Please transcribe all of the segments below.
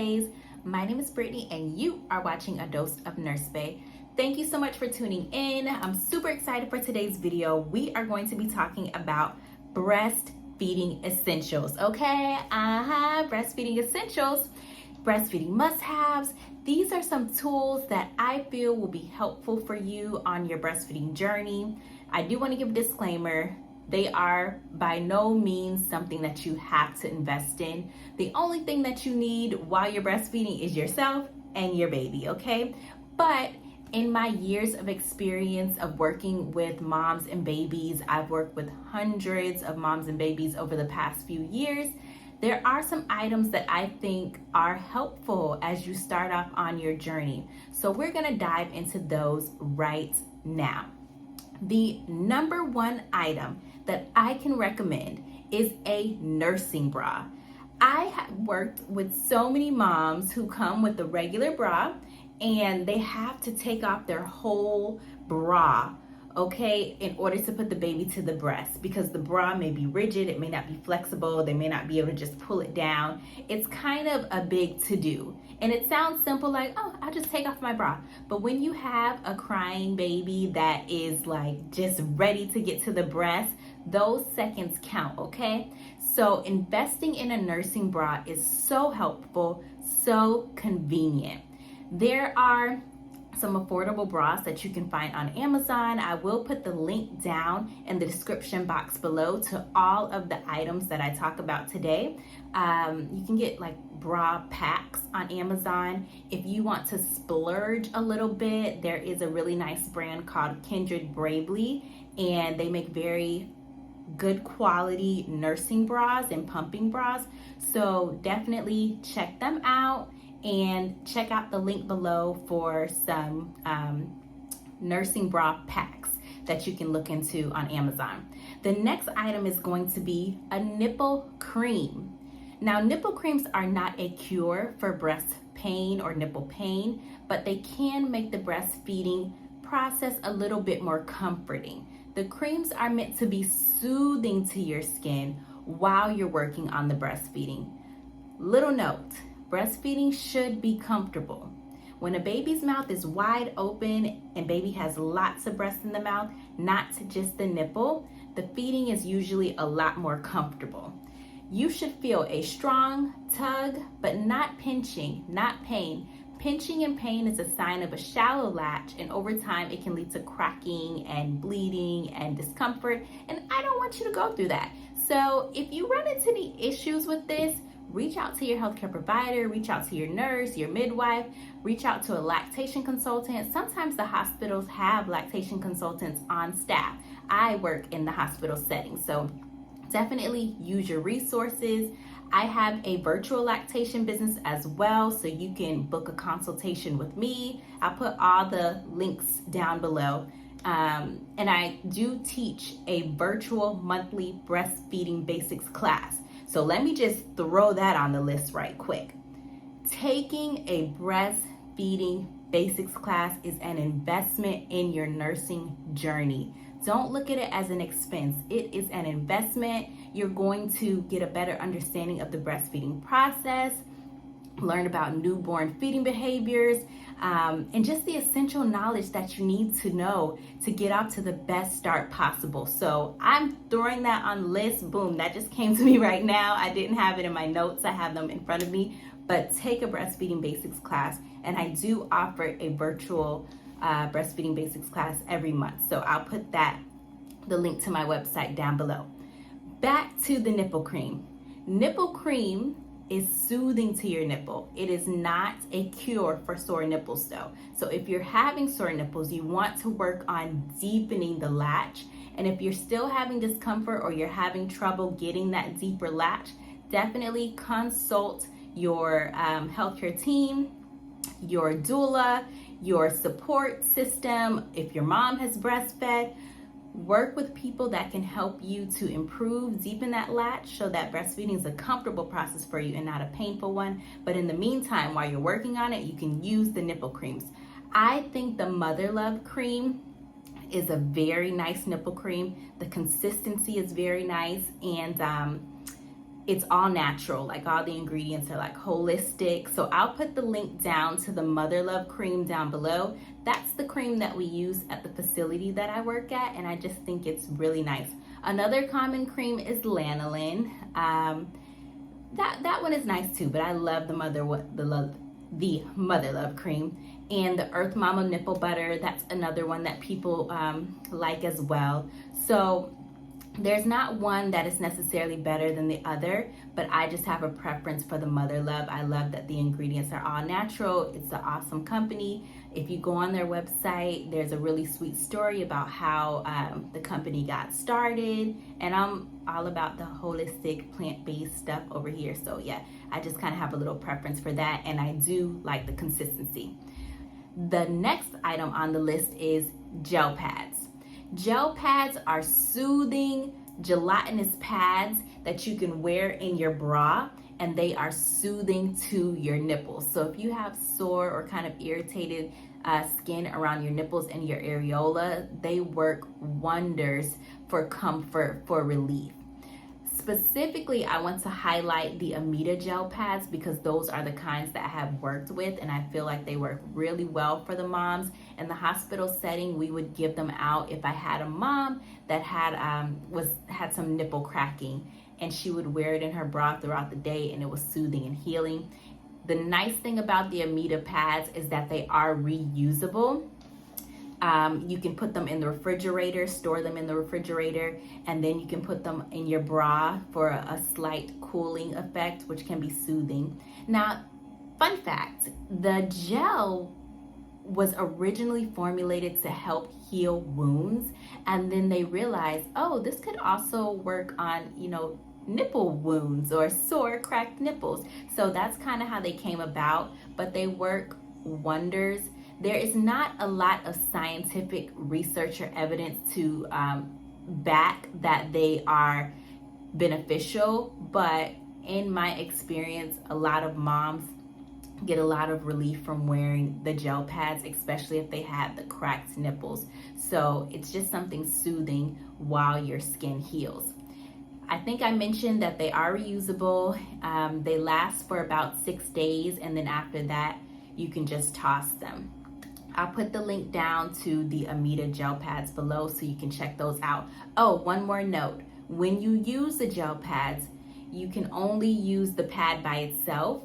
Bays. My name is Brittany and you are watching A Dose of Nurse Bay. Thank you so much for tuning in. I'm super excited for today's video. We are going to be talking about breastfeeding essentials, okay? Breastfeeding essentials, breastfeeding must-haves. These are some tools that I feel will be helpful for you on your breastfeeding journey. I do want to give a disclaimer. They are by no means something that you have to invest in. The only thing that you need while you're breastfeeding is yourself and your baby, okay? But in my years of experience of working with moms and babies, I've worked with hundreds of moms and babies over the past few years. There are some items that I think are helpful as you start off on your journey. So we're gonna dive into those right now. The number one item that I can recommend is a nursing bra. I have worked with so many moms who come with the regular bra and they have to take off their whole bra, okay, in order to put the baby to the breast because the bra may be rigid, it may not be flexible, they may not be able to just pull it down. It's kind of a big to-do. And it sounds simple like, oh, I'll just take off my bra. But when you have a crying baby that is like just ready to get to the breast, those seconds count, okay? So investing in a nursing bra is so helpful, so convenient. There are some affordable bras that you can find on Amazon. I will put the link down in the description box below to all of the items that I talk about today. You can get like bra packs on Amazon. If you want to splurge a little bit, there is a really nice brand called Kindred Bravely, and they make very good quality nursing bras and pumping bras. So definitely check them out and check out the link below for some nursing bra packs that you can look into on Amazon. The next item is going to be a nipple cream. Now, nipple creams are not a cure for breast pain or nipple pain, but they can make the breastfeeding process a little bit more comforting. The creams are meant to be soothing to your skin while you're working on the breastfeeding. Little note, breastfeeding should be comfortable. When a baby's mouth is wide open and baby has lots of breast in the mouth, not just the nipple, the feeding is usually a lot more comfortable. You should feel a strong tug, but not pinching, not pain. Pinching and pain is a sign of a shallow latch, and over time it can lead to cracking and bleeding and discomfort, and I don't want you to go through that. So if you run into any issues with this, reach out to your healthcare provider, reach out to your nurse, your midwife, reach out to a lactation consultant. Sometimes the hospitals have lactation consultants on staff. I work in the hospital setting, so definitely use your resources. I have a virtual lactation business as well, so you can book a consultation with me. I'll put all the links down below. And I do teach a virtual monthly breastfeeding basics class. So let me just throw that on the list right quick. Taking a breastfeeding basics class is an investment in your nursing journey. Don't look at it as an expense. It is an investment. You're going to get a better understanding of the breastfeeding process, learn about newborn feeding behaviors, and just the essential knowledge that you need to know to get off to the best start possible. So I'm throwing that on the list. Boom, that just came to me right now. I didn't have it in my notes. I have them in front of me, but take a breastfeeding basics class. And I do offer a virtual breastfeeding basics class every month. So I'll put the link to my website down below. Back to the nipple cream. Nipple cream is soothing to your nipple. It is not a cure for sore nipples though. So if you're having sore nipples, you want to work on deepening the latch. And if you're still having discomfort or you're having trouble getting that deeper latch, definitely consult your healthcare team, your doula, your support system. If your mom has breastfed, work with people that can help you to improve, deepen that latch so that breastfeeding is a comfortable process for you and not a painful one. But in the meantime, while you're working on it, you can use the nipple creams. I think the Mother Love cream is a very nice nipple cream. The consistency is very nice, and it's all natural, like all the ingredients are like holistic. So I'll put the link down to the Mother Love cream down below. That's the cream that we use at the facility that I work at, and I just think it's really nice. Another common cream is lanolin. That one is nice too, but I love the Mother Love cream. And the Earth Mama nipple butter, that's another one that people like as well. So there's not one that is necessarily better than the other, but I just have a preference for the Mother Love. I love that the ingredients are all natural. It's an awesome company. If you go on their website, there's a really sweet story about how the company got started, and I'm all about the holistic plant-based stuff over here. So yeah, I just kind of have a little preference for that, and I do like the consistency. The next item on the list is gel pads. Gel pads are soothing, gelatinous pads that you can wear in your bra, and they are soothing to your nipples. So if you have sore or kind of irritated skin around your nipples and your areola, they work wonders for comfort, for relief. Specifically, I want to highlight the Amita gel pads because those are the kinds that I have worked with, and I feel like they work really well for the moms. In the hospital setting, we would give them out if I had a mom that had some nipple cracking, and she would wear it in her bra throughout the day, and it was soothing and healing. The nice thing about the Amita pads is that they are reusable. You can put them in the refrigerator, store them in the refrigerator, and then you can put them in your bra for a slight cooling effect, which can be soothing. Now, fun fact, the gel was originally formulated to help heal wounds, and then they realized, oh, this could also work on, nipple wounds or sore, cracked nipples. So that's kind of how they came about, but they work wonders. There is not a lot of scientific research or evidence to back that they are beneficial, but in my experience, a lot of moms get a lot of relief from wearing the gel pads, especially if they have the cracked nipples. So it's just something soothing while your skin heals. I think I mentioned that they are reusable. They last for about 6 days, and then after that, you can just toss them. I'll put the link down to the Amita gel pads below so you can check those out. Oh, one more note. When you use the gel pads, you can only use the pad by itself.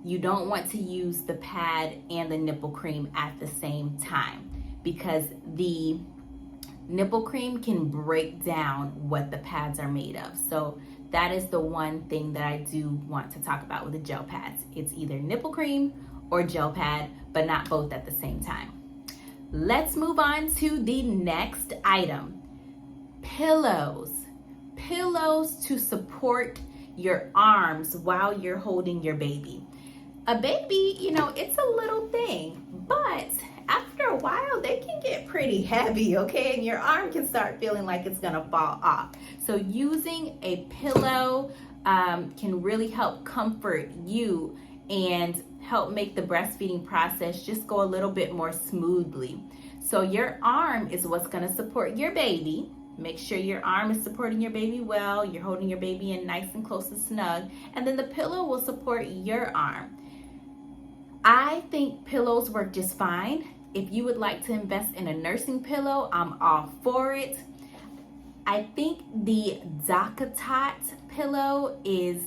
You don't want to use the pad and the nipple cream at the same time because the nipple cream can break down what the pads are made of. So that is the one thing that I do want to talk about with the gel pads. It's either nipple cream or gel pad, but not both at the same time. Let's move on to the next item. Pillows. Pillows to support your arms while you're holding your baby. A baby, it's a little thing, but after a while, they can get pretty heavy, okay? And your arm can start feeling like it's gonna fall off. So using a pillow can really help comfort you and help make the breastfeeding process just go a little bit more smoothly. So your arm is what's gonna support your baby. Make sure your arm is supporting your baby well, you're holding your baby in nice and close and snug, and then the pillow will support your arm. I think pillows work just fine. If you would like to invest in a nursing pillow, I'm all for it. I think the Lactation pillow is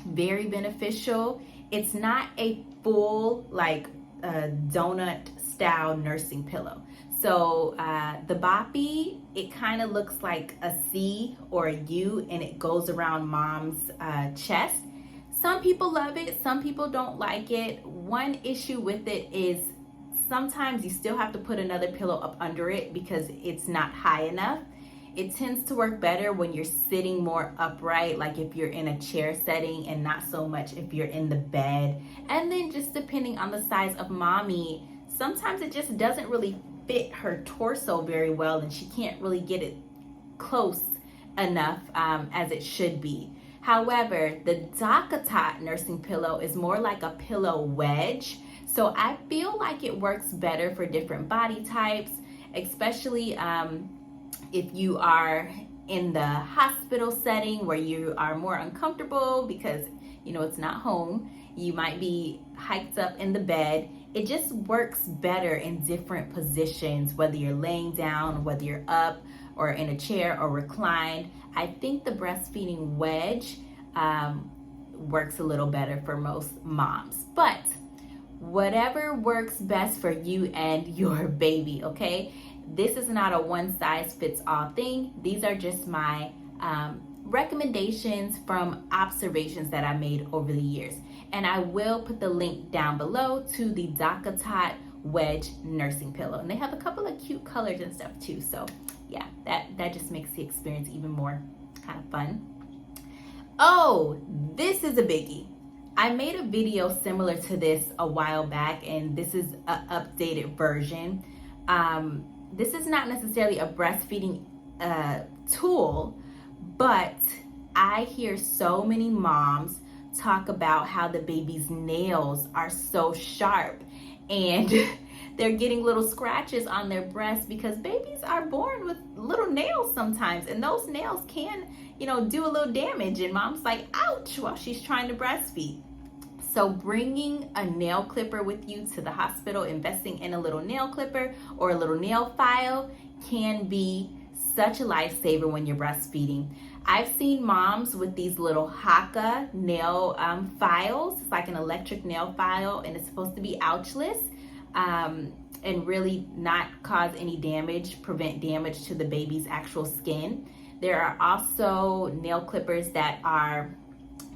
very beneficial. It's not a full donut style nursing pillow. So the Boppy, it kind of looks like a C or a U, and it goes around mom's chest. Some people love it, some people don't like it. One issue with it is sometimes you still have to put another pillow up under it because it's not high enough. It tends to work better when you're sitting more upright, like if you're in a chair setting, and not so much if you're in the bed. And then just depending on the size of mommy, sometimes it just doesn't really fit her torso very well, and she can't really get it close enough as it should be. However, the Lactation nursing pillow is more like a pillow wedge. So I feel like it works better for different body types, especially if you are in the hospital setting where you are more uncomfortable because it's not home. You might be hiked up in the bed. It just works better in different positions, whether you're laying down, whether you're up or in a chair or reclined. I think the breastfeeding wedge works a little better for most moms, but whatever works best for you and your baby, okay? This is not a one size fits all thing. These are just my recommendations from observations that I made over the years. And I will put the link down below to the DockATot wedge nursing pillow. And they have a couple of cute colors and stuff too. So yeah, that just makes the experience even more kind of fun. Oh, this is a biggie. I made a video similar to this a while back, and this is an updated version. This is not necessarily a breastfeeding tool, but I hear so many moms talk about how the baby's nails are so sharp and they're getting little scratches on their breasts because babies are born with little nails sometimes, and those nails can, do a little damage, and mom's like, ouch, while she's trying to breastfeed. So bringing a nail clipper with you to the hospital, investing in a little nail clipper or a little nail file can be such a lifesaver when you're breastfeeding. I've seen moms with these little Haka nail files. It's like an electric nail file, and it's supposed to be ouchless and really not cause any damage, prevent damage to the baby's actual skin. There are also nail clippers that are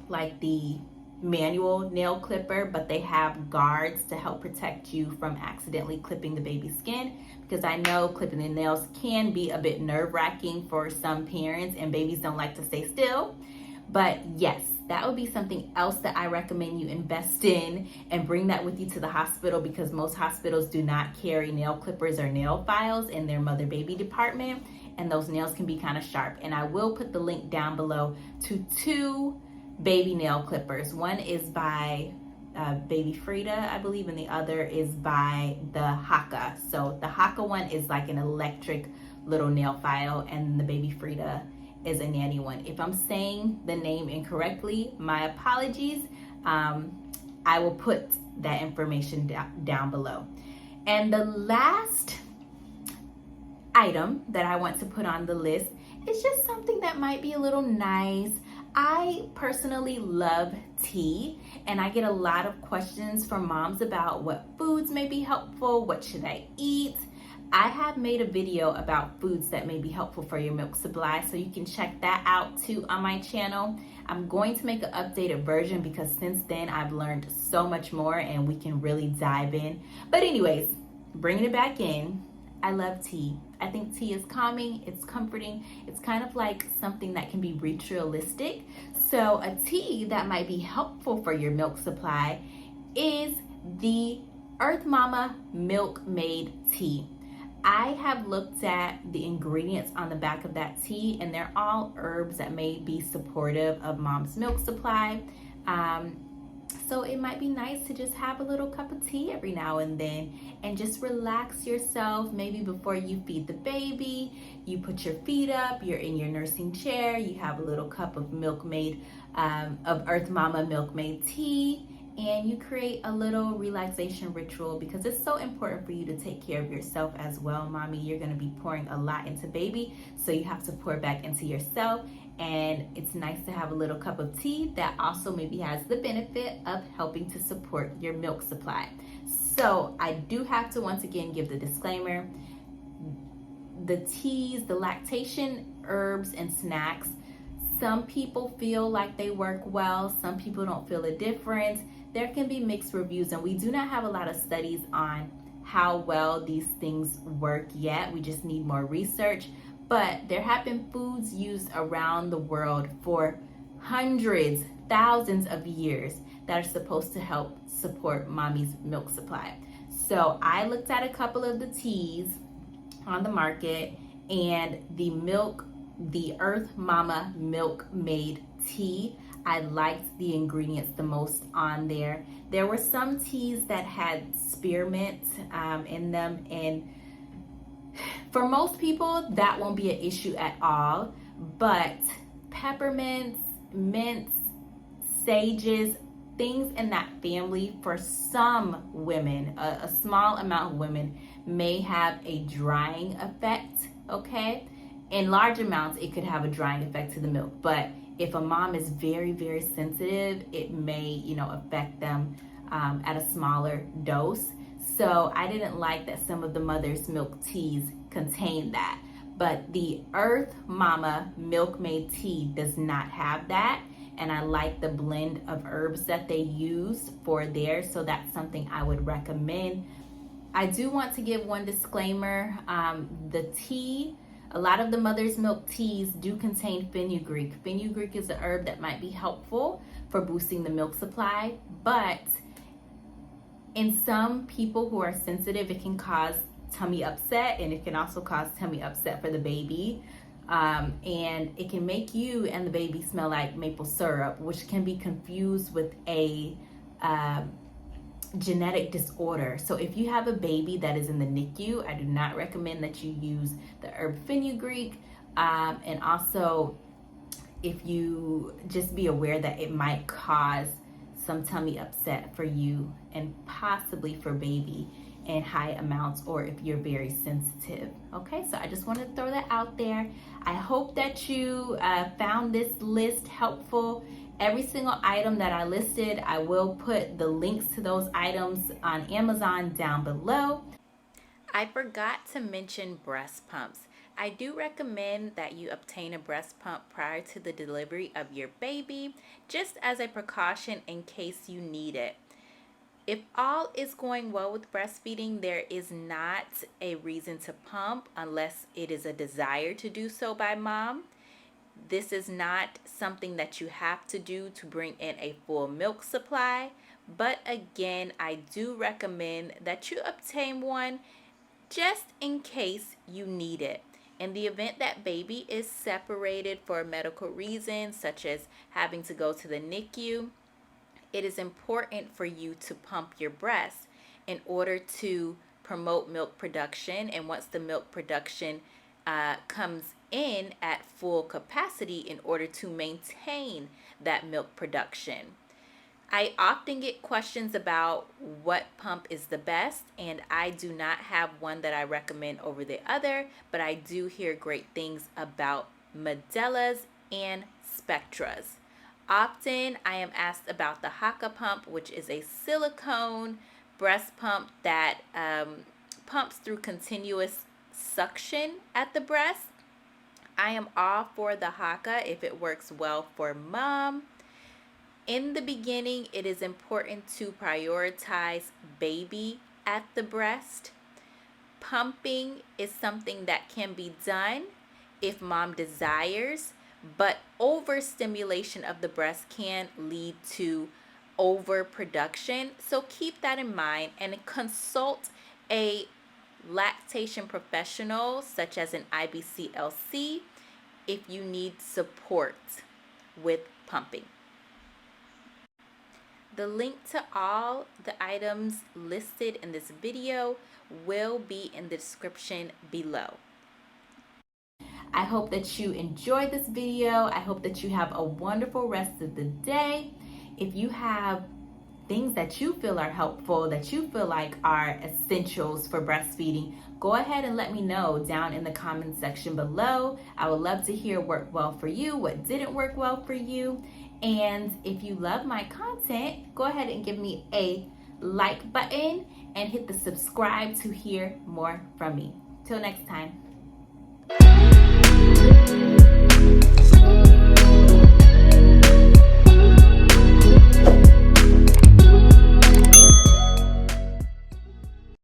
like the manual nail clipper, but they have guards to help protect you from accidentally clipping the baby's skin, because I know clipping the nails can be a bit nerve-wracking for some parents, and babies don't like to stay still. But yes, that would be something else that I recommend you invest in and bring that with you to the hospital, because most hospitals do not carry nail clippers or nail files in their mother-baby department, and those nails can be kind of sharp. And I will put the link down below to 2 baby nail clippers. One is by Baby Frida, I believe, and the other is by the Haka. So the Haka one is like an electric little nail file, and the Baby Frida is a nanny one. If I'm saying the name incorrectly, my apologies. I will put that information down below. And the last item that I want to put on the list is just something that might be a little nice. I personally love tea, and I get a lot of questions from moms about what foods may be helpful, what should I eat. I have made a video about foods that may be helpful for your milk supply, so you can check that out too on my channel. I'm going to make an updated version because since then I've learned so much more and we can really dive in. But anyways, bringing it back in, I love tea. I think tea is calming, it's comforting, it's kind of like something that can be ritualistic. So a tea that might be helpful for your milk supply is the Earth Mama Milk Made Tea. I have looked at the ingredients on the back of that tea, and they're all herbs that may be supportive of mom's milk supply. So it might be nice to just have a little cup of tea every now and then and just relax yourself. Maybe before you feed the baby, you put your feet up, you're in your nursing chair, you have a little cup of of Earth Mama Milk Made Tea, and you create a little relaxation ritual, because it's so important for you to take care of yourself as well, mommy. You're going to be pouring a lot into baby, so you have to pour back into yourself. And it's nice to have a little cup of tea that also maybe has the benefit of helping to support your milk supply. So I do have to once again give the disclaimer. The teas, the lactation herbs and snacks, some people feel like they work well, some people don't feel a difference. There can be mixed reviews, and we do not have a lot of studies on how well these things work yet. We just need more research. But there have been foods used around the world for hundreds, thousands of years that are supposed to help support mommy's milk supply. So I looked at a couple of the teas on the market, and the Earth Mama Milk Made Tea, I liked the ingredients the most on there. There were some teas that had spearmint in them, and for most people, that won't be an issue at all. but peppermints, mints, sages, things in that family, for some women, a small amount of women, may have a drying effect, okay? In large amounts, it could have a drying effect to the milk, but if a mom is very, very sensitive, it may, affect them at a smaller dose. So I didn't like that some of the mother's milk teas contain that. But the Earth Mama Milkmaid tea does not have that. And I like the blend of herbs that they use for theirs. So that's something I would recommend. I do want to give one disclaimer. The tea, a lot of the mother's milk teas do contain fenugreek. Fenugreek is a herb that might be helpful for boosting the milk supply, but in some people who are sensitive, it can cause tummy upset, and it can also cause tummy upset for the baby. And it can make you and the baby smell like maple syrup, which can be confused with a genetic disorder. So if you have a baby that is in the NICU, I do not recommend that you use the herb fenugreek. And also, if you just be aware that it might cause some tummy upset for you and possibly for baby in high amounts, or if you're very sensitive. Okay, so I just want to throw that out there. I hope that you found this list helpful. Every single item that I listed, I will put the links to those items on Amazon down below. I forgot to mention breast pumps. I do recommend that you obtain a breast pump prior to the delivery of your baby, just as a precaution in case you need it. If all is going well with breastfeeding, there is not a reason to pump unless it is a desire to do so by mom. This is not something that you have to do to bring in a full milk supply, but again, I do recommend that you obtain one just in case you need it. In the event that baby is separated for medical reasons, such as having to go to the NICU, it is important for you to pump your breast in order to promote milk production. And once the milk production comes in at full capacity, in order to maintain that milk production. I often get questions about what pump is the best, and I do not have one that I recommend over the other, but I do hear great things about Medella's and Spectra's. Often I am asked about the Haka pump, which is a silicone breast pump that pumps through continuous suction at the breast. I am all for the Haka if it works well for mom. In the beginning, it is important to prioritize baby at the breast. Pumping is something that can be done if mom desires, but overstimulation of the breast can lead to overproduction. So keep that in mind and consult a lactation professional such as an IBCLC if you need support with pumping. The link to all the items listed in this video will be in the description below. I hope that you enjoyed this video. I hope that you have a wonderful rest of the day. If you have things that you feel are helpful, that you feel like are essentials for breastfeeding, go ahead and let me know down in the comment section below. I would love to hear what worked well for you, what didn't work well for you. And if you love my content, go ahead and give me a like button and hit the subscribe to hear more from me. Till next time.